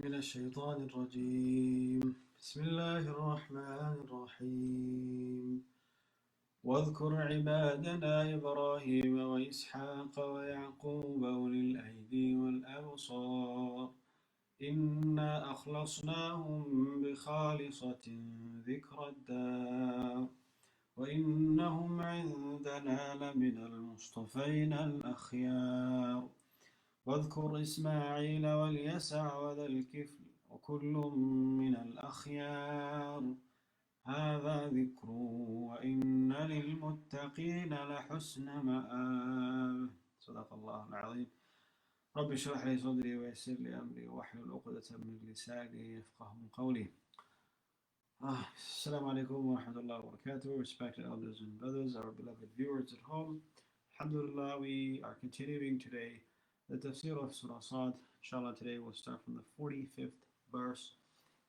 من الشيطان الرجيم بسم الله الرحمن الرحيم واذكر عبادنا إبراهيم وإسحاق ويعقوب أولي الأيدي والأبصار إنا أخلصناهم بخالصة ذكر الدار وإنهم عندنا لمن المصطفين الأخيار واذكر إسماعيل واليسع وذا الكفل وكل من الأخيار هذا ذكر وإن للمتقين لحسن مآب صدق الله العظيم رب اشرح لي صدري ويسر لي أمري واحلل عقدة من لساني يفقه قولي. Assalamu alaikum wa rahmatullahi wa barakatuh. Respected elders and brothers, our beloved viewers at home. Alhamdulillah, we are continuing today the Tafsīr of Surah Sad. Inshallah, today we'll start from the 45th verse.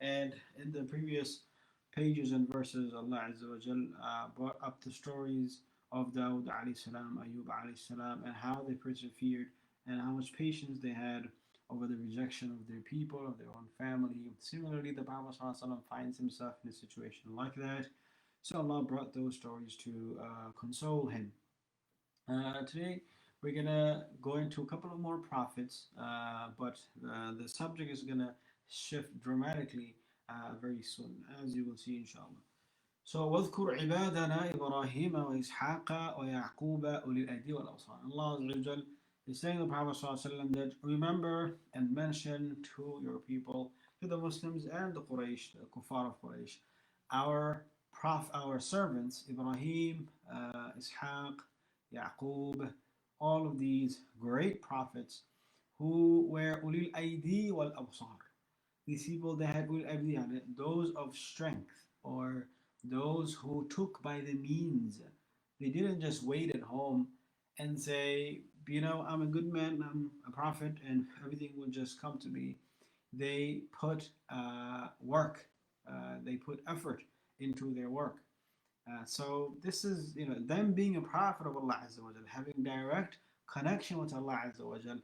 And in the previous pages and verses, Allah Azza wa Jal brought up the stories of Dawud alayhi salam, Ayub alayhi salam, and how they persevered and how much patience they had over the rejection of their people, of their own family. Similarly, the Prophet ﷺ finds himself in a situation like that. So Allah brought those stories to console him. Today, we're going to go into a couple of more prophets, but the subject is going to shift dramatically very soon, as you will see, inshallah. So, وَاذْكُرْ عِبَادَنَا إِبْرَاهِيمَ وَإِسْحَاقَ وَيَعْقُوبَ أُولِي الْأَيْدِي وَالْأَبْصَارِ. Allah Azza wa Jal is saying to the Prophet ﷺ that remember and mention to your people, to the Muslims and the Quraysh, the Kuffar of Quraysh, our servants, Ibrahim, Ishaq, Yaqub, all of these great prophets who were ulil aidi wal absar. These people that had ulil aidi, those of strength, or those who took by the means. They didn't just wait at home and say, you know, I'm a good man, I'm a prophet, and everything will just come to me. They put work, they put effort into their work. So this is, them being a prophet of Allah Azza wa Jal, having direct connection with Allah Azza wa Jal,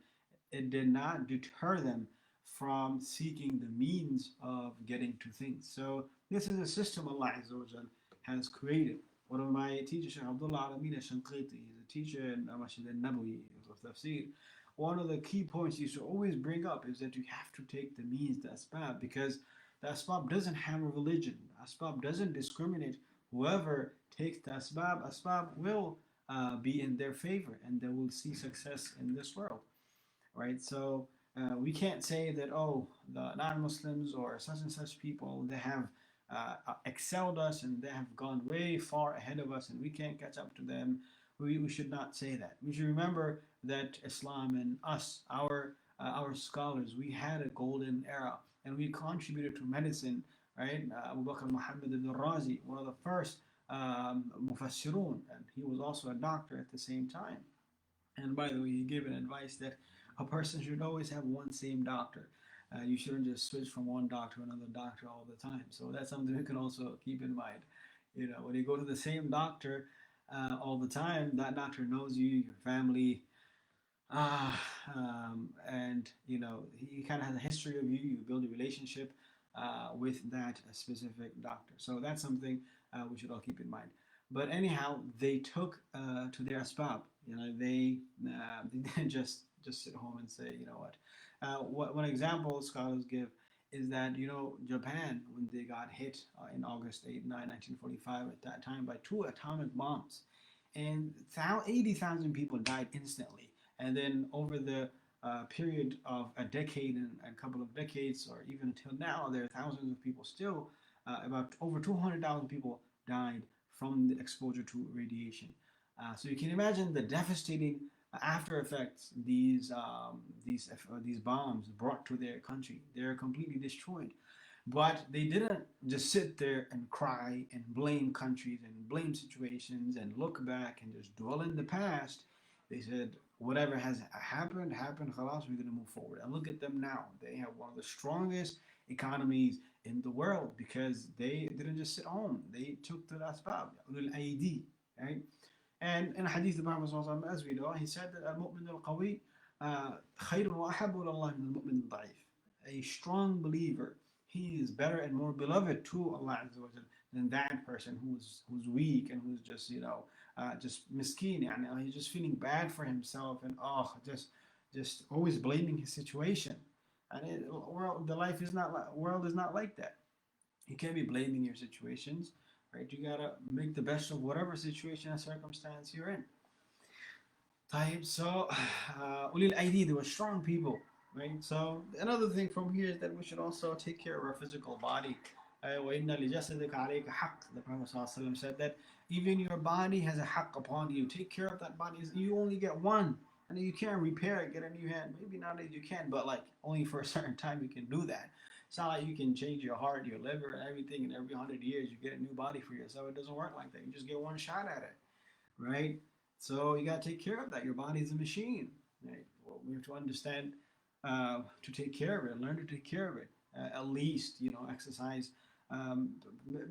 it did not deter them from seeking the means of getting to things. So this is a system Allah Azza wa Jal has created. One of my teachers, Sheikh Abdullah Alameen Shanqiti, he's a teacher in Masjid al-Nabawi of Tafsīr. One of the key points he used to always bring up is that you have to take the means, the asbab, because the asbab doesn't have a religion. The asbab doesn't discriminate. Whoever takes the asbab will be in their favor, and they will see success in this world, right? So we can't say that, the non-Muslims or such and such people, they have excelled us and they have gone way far ahead of us and we can't catch up to them. We should not say that. We should remember that Islam and us, our scholars, we had a golden era and we contributed to medicine, right? Abu Bakr Muhammad ibn Razi, one of the first mufassirun, and he was also a doctor at the same time. And by the way, he gave an advice that a person should always have one same doctor. You shouldn't just switch from one doctor to another doctor all the time. So that's something we can also keep in mind. When you go to the same doctor all the time, that doctor knows you, your family, and he kind of has a history of you. You build a relationship with that specific doctor. So that's something we should all keep in mind. But anyhow, they took to their asbab. They didn't just sit home and say, one example scholars give is that, Japan, when they got hit in August 8, 1945, at that time by 2 atomic bombs, and 80,000 people died instantly. And then over the period of a decade and a couple of decades, or even until now, there are thousands of people still, about over 200,000 people died from the exposure to radiation. So you can imagine the devastating after effects these bombs brought to their country. They're completely destroyed. But they didn't just sit there and cry and blame countries and blame situations and look back and just dwell in the past. They said, whatever has happened, khalas, we're going to move forward. And look at them now. They have one of the strongest economies in the world because they didn't just sit home. They took the asbab, ulul aidi, right? And in hadith of Muhammad sallallahu alaihi wasallam, as we know, he said that al-mu'min al-qawi khayrun wa ahabbu ila Allah min al-mu'min al-da'if. a strong believer, he is better and more beloved to Allah Azza wa Jal than that person who's weak and who's just just miskeen, and he's just feeling bad for himself and just always blaming his situation. And the life is not like world is not like that. You can't be blaming your situations, right? You gotta make the best of whatever situation and circumstance you're in. Type so, ulil aidi, they were strong people, right? So another thing from here is that we should also take care of our physical body. وَإِنَّ لِجَسَدِكَ عَلَيْكَ حَقٍّ. The Prophet ﷺ said that even your body has a haqq upon you. Take care of that body. You only get one, and you can't repair it, get a new hand. Maybe nowadays you can, but like only for a certain time you can do that. It's not like you can change your heart, your liver, and everything, and every 100 years you get a new body for yourself. It doesn't work like that. You just get one shot at it, right? So you got to take care of that. Your body is a machine, right? Well, we have to understand to take care of it, learn to take care of it. At least, exercise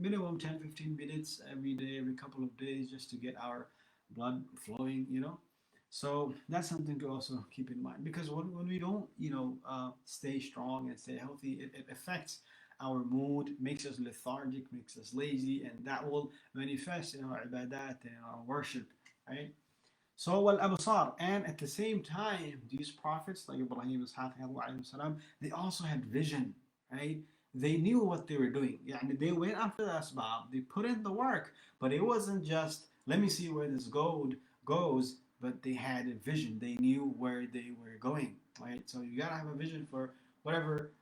minimum 10-15 minutes every day, every couple of days, just to get our blood flowing. So that's something to also keep in mind, because when we don't, stay strong and stay healthy, it affects our mood, makes us lethargic, makes us lazy, and that will manifest in our ibadat and our worship, right? So, wal absar, and at the same time, these prophets like Ibrahim, Ishaq, salam, they also had vision, right? They knew what they were doing. Yeah, and they went after the asbab, they put in the work, but it wasn't just let me see where this gold goes, but they had a vision. They knew where they were going, right? So you gotta have a vision for whatever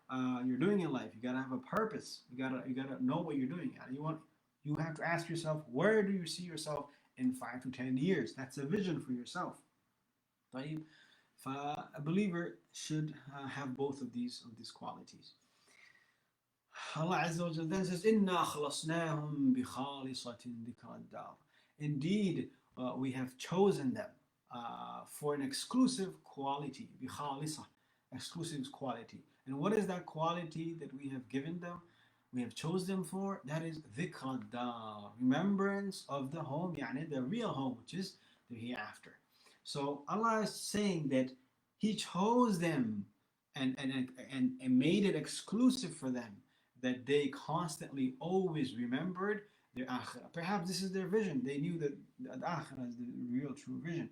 you're doing in life. You gotta have a purpose. You gotta know what you're doing. You have to ask yourself, where do you see yourself in 5 to 10 years? That's a vision for yourself. طيب, a believer should have both of these qualities. Allah Azza wa Jalla then says, "Inna خَلَصْنَاهُمْ بِخَالِصَةٍ ذِكْرَ الدَّارِ." Indeed, we have chosen them for an exclusive quality, بِخَالِصَة, exclusive quality. And what is that quality that we have given them? We have chosen them for? That is ذِكْرَ الدَّارِ, remembrance of the home, يعني the real home, which is the hereafter. So Allah is saying that He chose them and made it exclusive for them, that they constantly always remembered their akhirah. Perhaps this is their vision. They knew that the akhirah is the real true vision.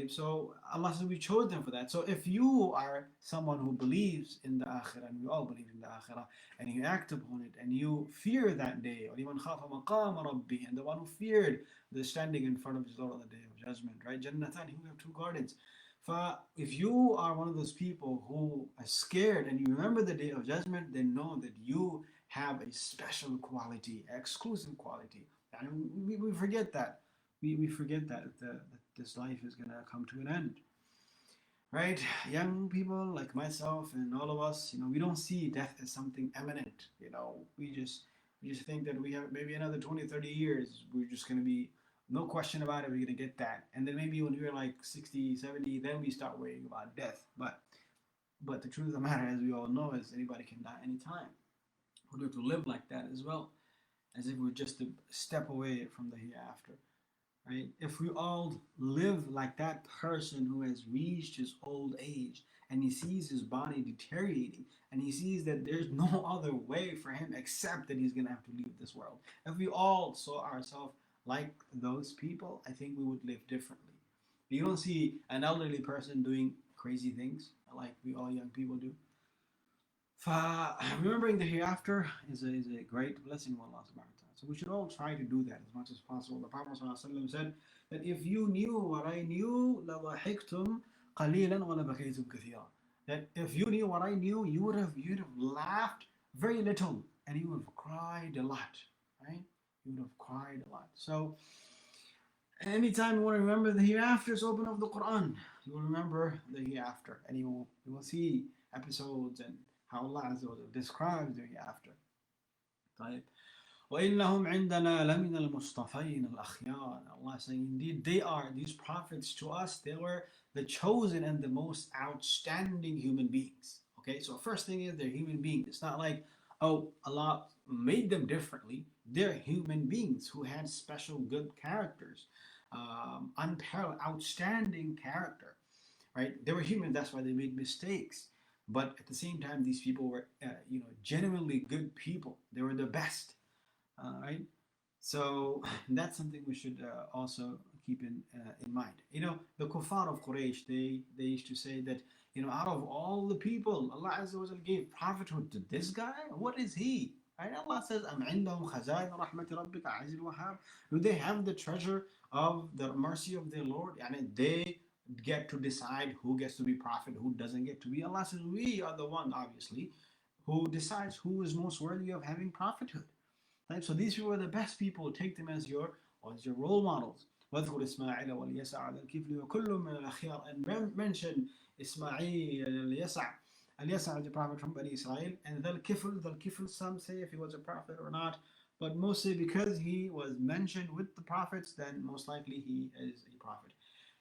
So Allah says we chose them for that. So if you are someone who believes in the akhirah, and we all believe in the akhirah, and you act upon it, and you fear that day, and the one who feared the standing in front of his Lord on the day of judgment, right? Jannatan, who have two gardens. If you are one of those people who are scared and you remember the day of judgment, then know that you have a special quality, exclusive quality. And we forget that. We forget that this life is going to come to an end. Right? Young people like myself and all of us, we don't see death as something imminent. We just think that we have maybe another 20, 30 years. We're just going to be, no question about it, we're going to get that. And then maybe when we're like 60, 70, then we start worrying about death. But the truth of the matter, as we all know, is anybody can die anytime. We have to live like that as well, as if we're just a step away from the hereafter. Right? If we all live like that person who has reached his old age and he sees his body deteriorating and he sees that there's no other way for him except that he's going to have to leave this world. If we all saw ourselves like those people, I think we would live differently. You don't see an elderly person doing crazy things like we all young people do. Remembering the hereafter is a great blessing of Allah subhanahu wa ta'ala. So we should all try to do that as much as possible. The Prophet ﷺ said that if you knew what I knew, لَضَحِكْتُمْ قَلِيلًا وَلَبَكَيْتُمْ كَثِيرًا. That if you knew what I knew, you'd have laughed very little and you would have cried a lot, right? You would have cried a lot. So anytime you want to remember the hereafter, just open up the Quran. You will remember the hereafter, and you will see episodes and how Allah Azza wa Jalla describes the hereafter. طيب. وَإِنَّهُمْ عِنْدَنَا لَمِنَ الْمُصْطَفَيْنَ الْأَخْيَارِ. Allah saying, indeed, these prophets to us, they were the chosen and the most outstanding human beings. Okay, so first thing is they're human beings. It's not like, Allah made them differently. They're human beings who had special good characters, unparalleled, outstanding character, right? They were human, that's why they made mistakes. But at the same time, these people were, genuinely good people. They were the best, right? So that's something we should also keep in mind. The kuffar of Quraysh, they used to say that, out of all the people, Allah Azza wa Jal gave prophethood to this guy. What is he? Right? Allah says, "Am عندهم خزائن رحمة ربك عز الوهاب." Do they have the treasure of the mercy of their Lord? And they get to decide who gets to be prophet, who doesn't get to be. Allah says, we are the one, obviously, who decides who is most worthy of having prophethood. Right? So these people are the best people. Take them as your role models. واذكر إسماعيل واليسع ذا الكفل وكل من الأخيار, and mention Ismail, Al-Yasa, the prophet from Bani Israel, and ذا الكفل, some say if he was a prophet or not, but mostly because he was mentioned with the prophets, then most likely he is a prophet.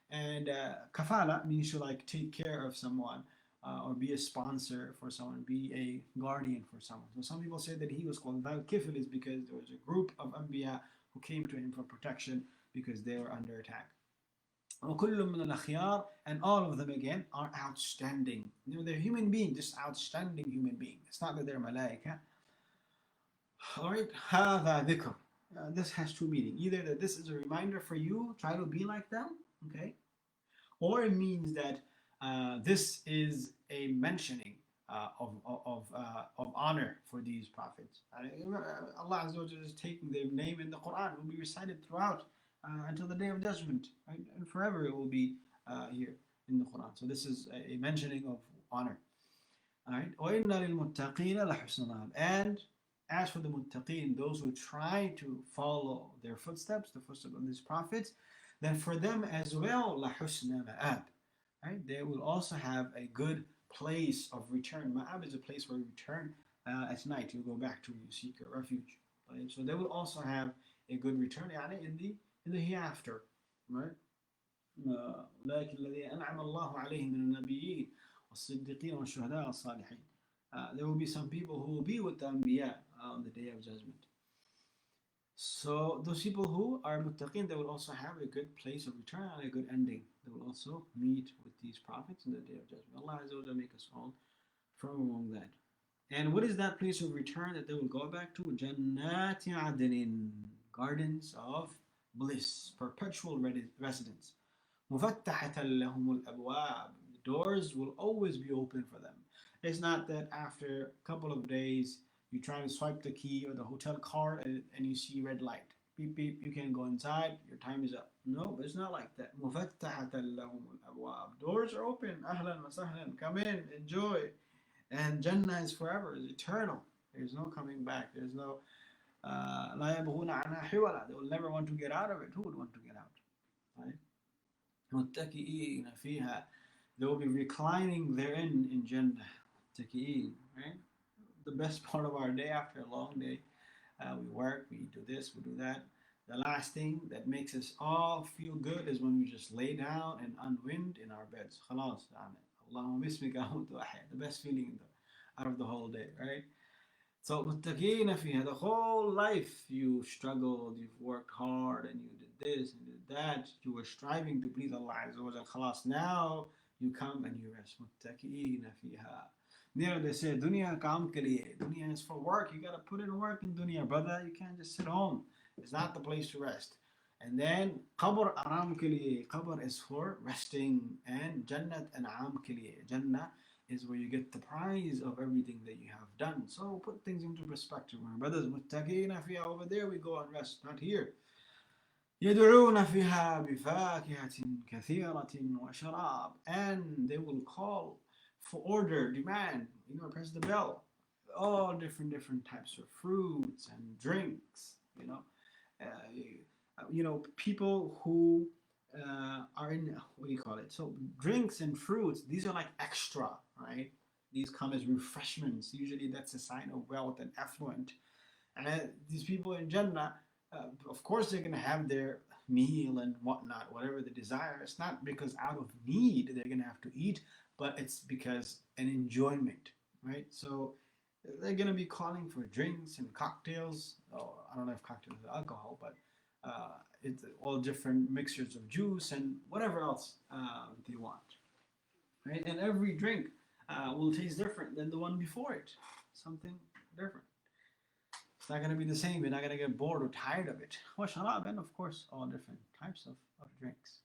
And kafala means to take care of someone, or be a sponsor for someone, be a guardian for someone. So some people say that he was called Dhal Kifl is because there was a group of Anbiya who came to him for protection because they were under attack. And all of them again are outstanding. They're human beings, just outstanding human beings. It's not that they're malaika. Alright, هذا ذكر. This has two meanings. Either that this is a reminder for you, try to be like them, okay? Or it means that this is a mentioning of honor for these prophets. Allah Azza wa Jalla is taking their name in the Quran. It will be recited throughout until the Day of Judgment, right? And forever it will be here in the Quran. So this is a mentioning of honor. Alright? وَإِنَّ لِلْمُتَّقِينَ لَحُسْنَ مَآبٍ. And as for the muttaqeen, those who try to follow their footsteps, the footsteps of these prophets, then for them as well, لَحُسْنَ مَآبٍ. Right? They will also have a good place of return. Ma'ab is a place where you return at night. You go back to, you seek a refuge. Right? So they will also have a good return in the hereafter. Right? أولئك الذين أنعم الله عليهم من النبيين والصديقين والشهداء والصالحين. There will be some people who will be with the Anbiya on the Day of Judgment. So those people who are muttaqin, they will also have a good place of return and a good ending. They will also meet with these prophets in the Day of Judgment. Allah Azza wa Jalla make us all from among that. And what is that place of return that they will go back to? Jannati adnin, gardens of bliss, perpetual residence. Mufattahatan lahumul abwab. The doors will always be open for them. It's not that after a couple of days you try to swipe the key or the hotel card and you see red light. Beep, beep, you can't go inside, your time is up. No, it's not like that. مُفَتَّحَةً لَهُمُ الْأَبْوَابُ. Doors are open. أهلا وسهلا. Come in, enjoy. And Jannah is forever, is eternal. There's no coming back. There's no لا يبغون عنها حولا. They will never want to get out of it. Who would want to get out? Right? مُتَّكِئِينَ فِيهَا. They will be reclining therein in Jannah. Muttaqi'een, right? The best part of our day after a long day. We work, we do this, we do that. The last thing that makes us all feel good is when we just lay down and unwind in our beds. خلاص, Allahumma bismika amutu ahya. The best feeling out of the whole day, right? So muttaqina fiha, the whole life you struggled, you've worked hard, and you did this and did that. You were striving to please Allah Azza wa Jal. Khalas, now you come and you rest. Muttaqina fiha. They say dunya kaam ke liye. Dunya is for work. You gotta put in work in dunya, brother. You can't just sit home. It's not the place to rest. And then qabr aram ke liye. Qabr is for resting, and jannat an'am ke liye. Jannah is where you get the prize of everything that you have done. So put things into perspective, my brothers. Muttaqina fiha, over there we go and rest, not here. يدعون فيها بفاكهة كثيرة وشراب, and they will call for order, demand, press the bell. All different types of fruits and drinks, people who are in, what do you call it? So drinks and fruits, these are like extra, right? These come as refreshments. Usually that's a sign of wealth and affluent. And these people in Jannah, of course they're going to have their meal and whatnot, whatever the desire. It's not because out of need they're going to have to eat, but it's because an enjoyment, right? So they're going to be calling for drinks and cocktails. Oh, I don't know if cocktails are alcohol, but it's all different mixtures of juice and whatever else they want, right? And every drink will taste different than the one before it. Something different. It's not going to be the same. You're not going to get bored or tired of it. Wa sharab, and of course, all different types of drinks.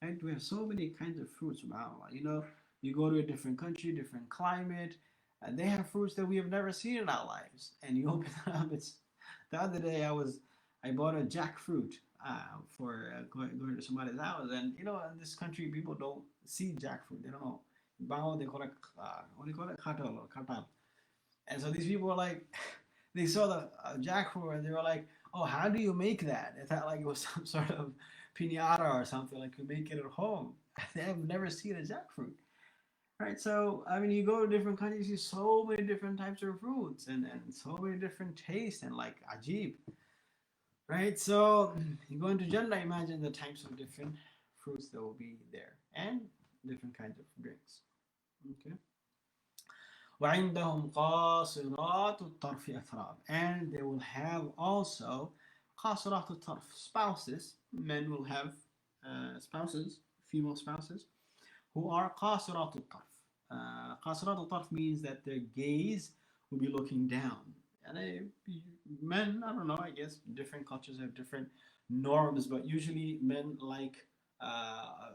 Right? We have so many kinds of fruits, subhanAllah. You know, you go to a different country, different climate, and they have fruits that we have never seen in our lives. And you open it up, it's the other day I bought a jackfruit for going to somebody's house, and you know, in this country people don't see jackfruit. They don't know. They call it what do you call it? Katal or katal. And so these people were like, they saw the jackfruit and they were like, "Oh, how do you make that?" They thought like it was some sort of pinata or something, like you make it at home. They have never seen a jackfruit. Right, so I mean, you go to different countries, you see so many different types of fruits and so many different tastes and like ajib, right? So you go into Jannah, imagine the types of different fruits that will be there and different kinds of drinks. Okay. وعندهم قاصرات الطرف أتراب, and they will have also قاصرات الطرف, spouses. Men will have spouses, female spouses, who are قاصرات الطرف. قاصرات الطرف means that their gaze will be looking down. And men, I don't know, I guess different cultures have different norms, but usually men like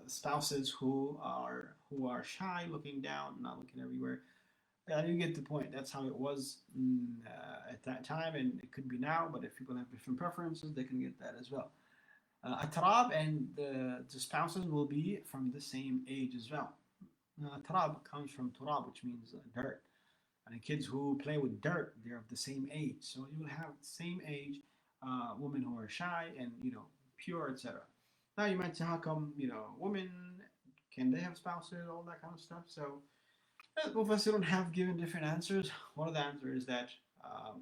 spouses who are shy, looking down, not looking everywhere. Yeah, you get the point. That's how it was at that time, and it could be now. But if people have different preferences, they can get that as well. Atrab and the spouses will be from the same age as well. Atrab comes from turab, which means dirt. And kids who play with dirt, they're of the same age. So you will have the same age women who are shy and pure, etc. Now you might say, how come women, can they have spouses, all that kind of stuff? So Mufassirun have given different answers. One of the answers is that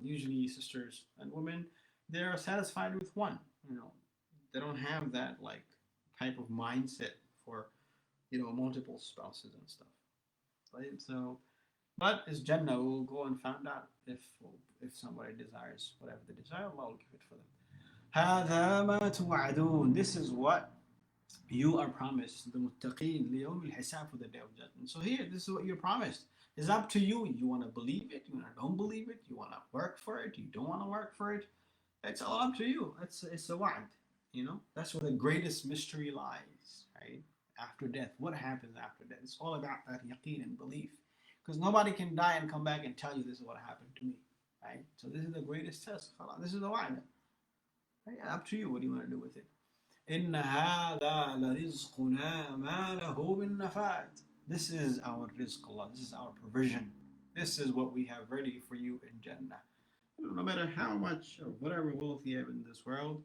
usually sisters and women, they are satisfied with one. They don't have that like type of mindset for multiple spouses and stuff. Right? So, but it's Jannah. We'll go and find out if somebody desires whatever they desire, Allah will give it for them. هذا ما توعدون. This is what you are promised, the muttaqeen, ليوم الحساب, for the day of judgment. So here, this is what you're promised. It's up to you. You want to believe it, you want to don't believe it, you want to work for it, you don't want to work for it. It's all up to you. It's a wa'd. That's where the greatest mystery lies, right? After death, what happens after death? It's all about that yaqeen and belief. Because nobody can die and come back and tell you this is what happened to me, right? So this is the greatest test. This is the wa'd. Right? Up to you. What do you want to do with it? إن هذا لرزقنا ما له من نفاد. This is our rizq, Allah. This is our provision. This is what we have ready for you in Jannah. No matter how much or whatever wealth you have in this world,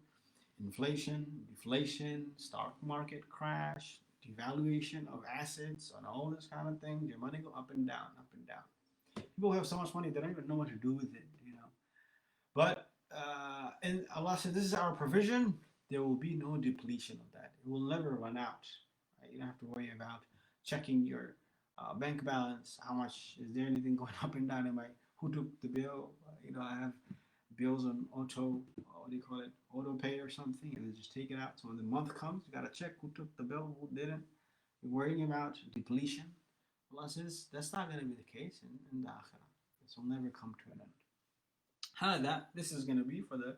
inflation, deflation, stock market crash, devaluation of assets, and all this kind of thing, your money go up and down, up and down. People have so much money they don't even know what to do with it, But and Allah said, this is our provision. There will be no depletion of that. It will never run out. Right? You don't have to worry about checking your bank balance. How much is there? Anything going up and down? Who took the bill? I have bills on auto pay or something, and they just take it out. So when the month comes, you gotta check who took the bill, who didn't. You're worrying about depletion. Allah says that's not going to be the case in the akhirah. This will never come to an end. This is going to be for the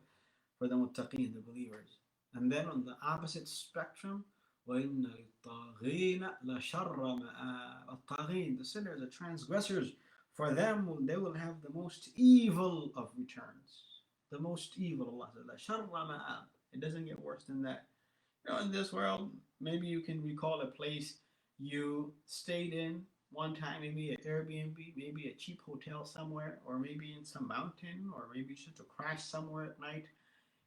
muttaqeen, the believers. And then on the opposite spectrum, وَإِنَّ لِلطَّاغِينَ لَشَرَّ مَآبٍ. الطَّاغِين, the sinners, the transgressors, for them they will have the most evil of returns. The most evil, Allah says, لَشَرَّ مَآبٍ. It doesn't get worse than that. In this world, maybe you can recall a place you stayed in one time, maybe an Airbnb, maybe a cheap hotel somewhere, or maybe in some mountain, or maybe just a crash somewhere at night,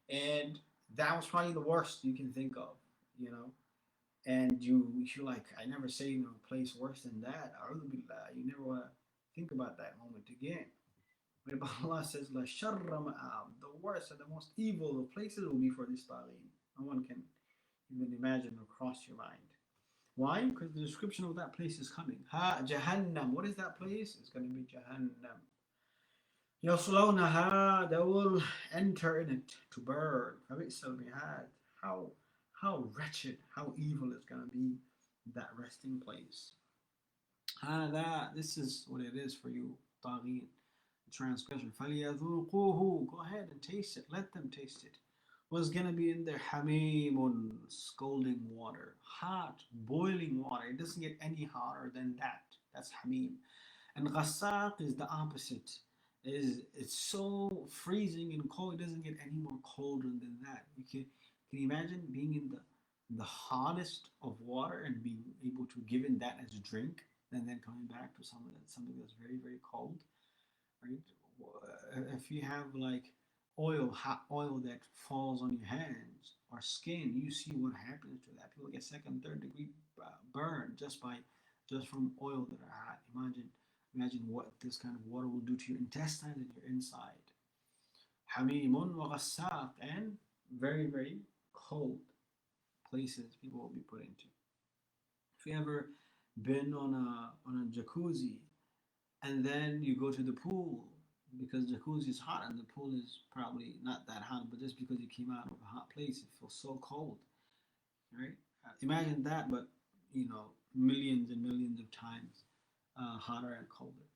and that was probably the worst you can think of, and you're like, I never stayed in a place worse than that. You never want to think about that moment again. But Allah says, La sharra ma'ab, the worst and the most evil of places will be for this taghin. No one can even imagine or cross your mind. Why? Because the description of that place is coming. Jahannam. What is that place? It's going to be Jahannam. يَصْلَوْنَهَا, they will enter in it to burn. How wretched, how evil is going to be that resting place. This is what it is for you, طاغين, transgression. فَلْيَذُوقُوهُ. Go ahead and taste it. Let them taste it. What's going to be in there? حَمِيمٌ, scalding water. Hot, boiling water. It doesn't get any hotter than that. That's hamim. And ghasaq is the opposite. It's so freezing and cold, it doesn't get any more colder than that. Can you imagine being in the hottest of water and being able to give in that as a drink, and then coming back to something that's very, very cold, right? If you have like hot oil that falls on your hands or skin, you see what happens to that. People get second, third degree burn just from oil that are hot. Imagine what this kind of water will do to your intestines and your inside. Hamimun wa ghassaq, and very, very cold places people will be put into. If you ever been on a jacuzzi and then you go to the pool, because jacuzzi is hot and the pool is probably not that hot, but just because you came out of a hot place, it feels so cold, right? Imagine that, but millions and millions of times hotter and colder.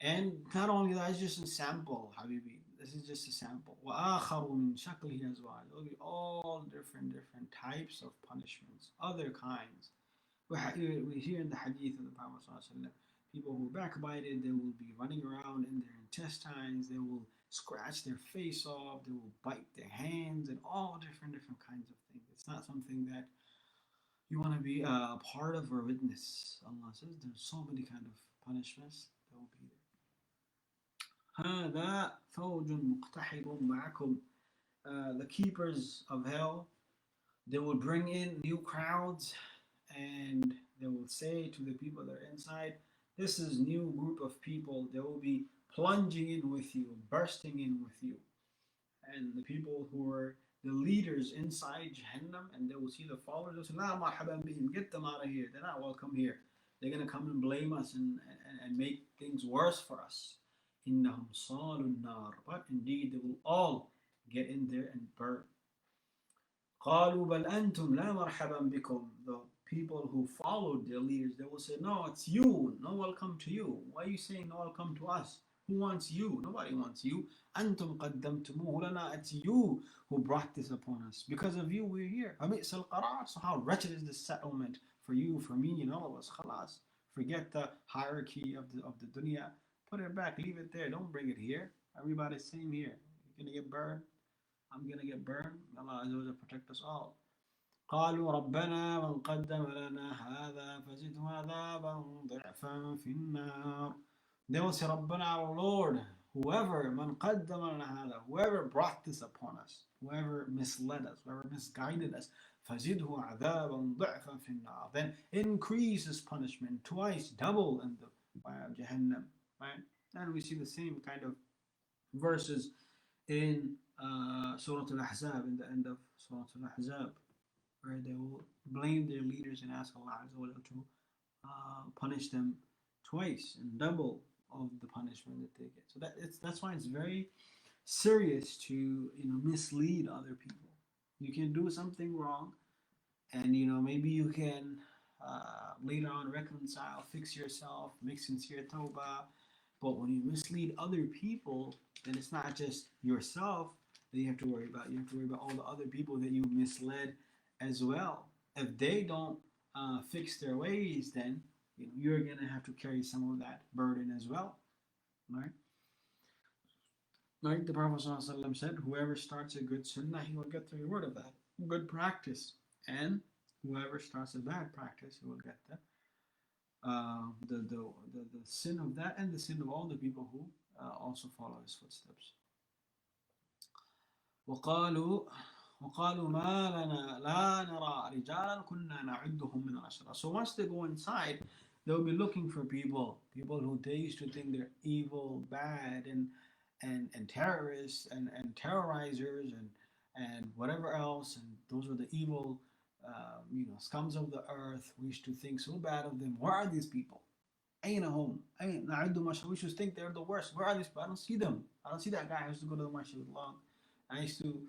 And not only that, it's just a sample, Habibi. This is just a sample. وَآخَرُ مِنْ شَكْلِهِ أَزْوَاجٌ. There will be all different types of punishments, other kinds. We hear in the hadith of the Prophet ﷺ, people who backbited, they will be running around in their intestines, they will scratch their face off, they will bite their hands, and all different kinds of things. It's not something that you want to be a part of or witness. Allah says there's so many kind of punishments that will be there. هذا فوج مقتحم معكم. The keepers of hell, they will bring in new crowds and they will say to the people that are inside, this is new group of people. They will be plunging in with you, bursting in with you. And the people who are the leaders inside Jahannam, and they will see the followers, they'll say, La marhaban bihim, get them out of here. They're not welcome here. They're going to come and blame us and make things worse for us. إِنَّهُمْ صَالُوا النَّارِ. But indeed, they will all get in there and burn. قَالُوا بَلْ أَنْتُمْ لَا مَرْحَبًا بِكُمْ. The people who followed their leaders, they will say, no, it's you. No welcome to you. Why are you saying no welcome to us? Who wants you? Nobody wants you. أَنْتُمْ قَدَّمْتُمُوهُ لَنَا. It's you who brought this upon us. Because of you, we're here. فَبِئْسَ الْقَرَارُ. So how wretched is this settlement for you, for me, and all of us. خلاص. Forget the hierarchy of the dunya. Put it back. Leave it there. Don't bring it here. Everybody's same here. You're going to get burned. I'm going to get burned. Allah Azza wa Jalla protect us all. قالوا ربنا من قدم لنا هذا فزده عذابا ضعفا في النار. They will say, ربنا, our Lord, whoever من قدم لنا هذا, whoever brought this upon us, whoever misled us, whoever misguided us, فزده عذابا ضعفا في النار. Then increase his punishment twice, double in the fire of Jahannam. Right? And we see the same kind of verses in Surah Al-Ahzab, in the end of Surah Al-Ahzab, where they will blame their leaders and ask Allah Azza wa Jalla to punish them twice and double of the punishment that they get. So that's why it's very serious to mislead other people. You can do something wrong, and maybe you can later on reconcile, fix yourself, make sincere tawbah. But when you mislead other people, then it's not just yourself that you have to worry about. You have to worry about all the other people that you misled as well. If they don't fix their ways, then you're going to have to carry some of that burden as well. Right? Like the Prophet ﷺ said, whoever starts a good sunnah, he will get the reward of that. Good practice. And whoever starts a bad practice, he will get the sin of that and the sin of all the people who also follow his footsteps. وقالوا ما لنا لا نرى رجالا كنا نعدهم من الأشرار. So once they go inside, they'll be looking for people who they used to think they're evil, bad, and terrorists and terrorizers and whatever else, and those are the evil scums of the earth. We used to think so bad of them. Where are these people? أينهم? We should think they're the worst. Where are these people? I don't see them. I don't see that guy. I used to go to the masjid long. I used to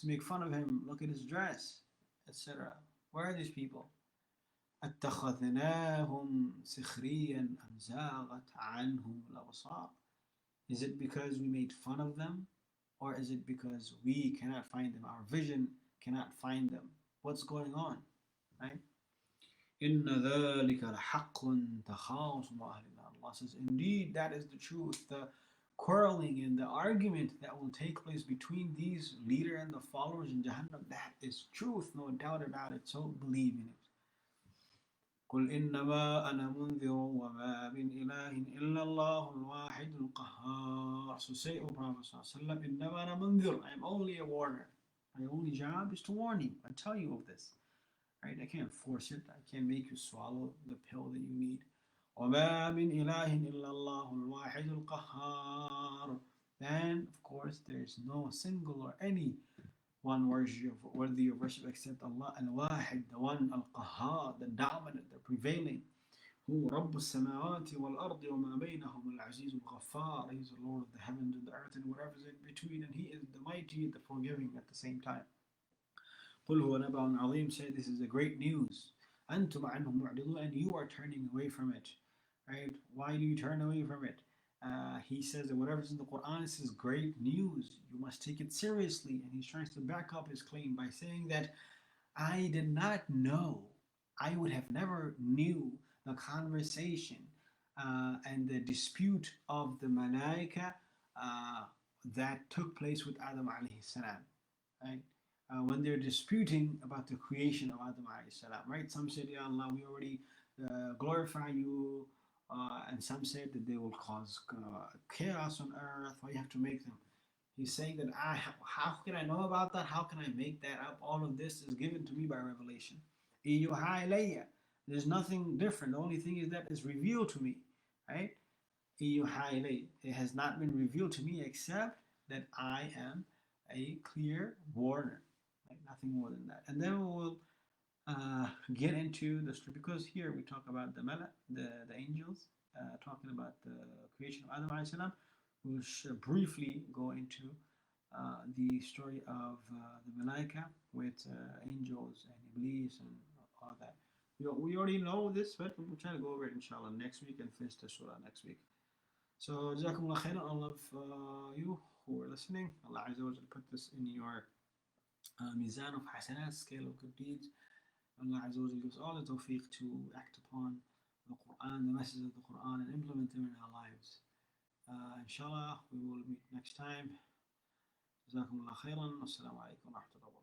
make fun of him. Look at his dress, etc. Where are these people? أَتَّخَذْنَاهُمْ سِخْرِيًّا أَمْ زَاغَتْ عَنْهُمُ الْأَبْصَارُ. Is it because we made fun of them? Or is it because we cannot find them? Our vision cannot find them. What's going on? Right? إِنَّ ذَلِكَ لَحَقٌّ تَخَاصُمُ أَهْلِ النَّارِ. Allah says, indeed, that is the truth. The quarreling and the argument that will take place between these leader and the followers in Jahannam, that is truth, no doubt about it. So believe in it. قل إنما أنا منذر وما من إله إلا الله الواحد القهار. So say, O Prophet ﷺ, إنما أنا منذر. I am only a warner. My only job is to warn you and tell you of this. Right? I can't force it. I can't make you swallow the pill that you need. وما من إله إلا الله الواحد القهار. Then, of course, there is no single or any one worthy of worship except Allah al-Wahid, the one al-Qahhar, the dominant, the prevailing. Who رب السماوات والأرض وما بينهم العزيز الغفار. He is the Lord of the heavens and the earth and whatever is in between, and He is the mighty, the forgiving at the same time. قل هو نبأ عظيم. Say, this is a great news. أنتم عنه معرضون, and you are turning away from it. Right? Why do you turn away from it? He says that whatever's in the Quran is great news. You must take it seriously. And he's trying to back up his claim by saying that I did not know, I would have never knew the conversation and the dispute of the Malaika that took place with Adam alayhi salam. Right? When they're disputing about the creation of Adam alayhi salam. Right? Some said, Ya Allah, we already glorify you. And some said that they will cause chaos on earth. Why you have to make them? He's saying that how can I know about that? How can I make that up? All of this is given to me by revelation. There's nothing different. The only thing is that it's revealed to me. Right? It has not been revealed to me except that I am a clear warner. Like nothing more than that. And then we will get into the story, because here we talk about the angels, talking about the creation of Adam alayhi salam. We'll briefly go into the story of the Malaika with angels and Iblis and all that. We already know this, but we'll try to go over it inshallah next week and finish the surah next week. So Jazakumullah khairan, all of you who are listening. Allah Azza wa Jalla put this in your mizan of hasanat, scale of good deeds. Allah Azza wa Jalla gives all the tawfiq to act upon the Quran, the messages of the Quran, and implement them in our lives. Inshallah, we will meet next time. Jazakumullah khairan. Assalamu alaikum wa rahmatullahi wa barakatuh.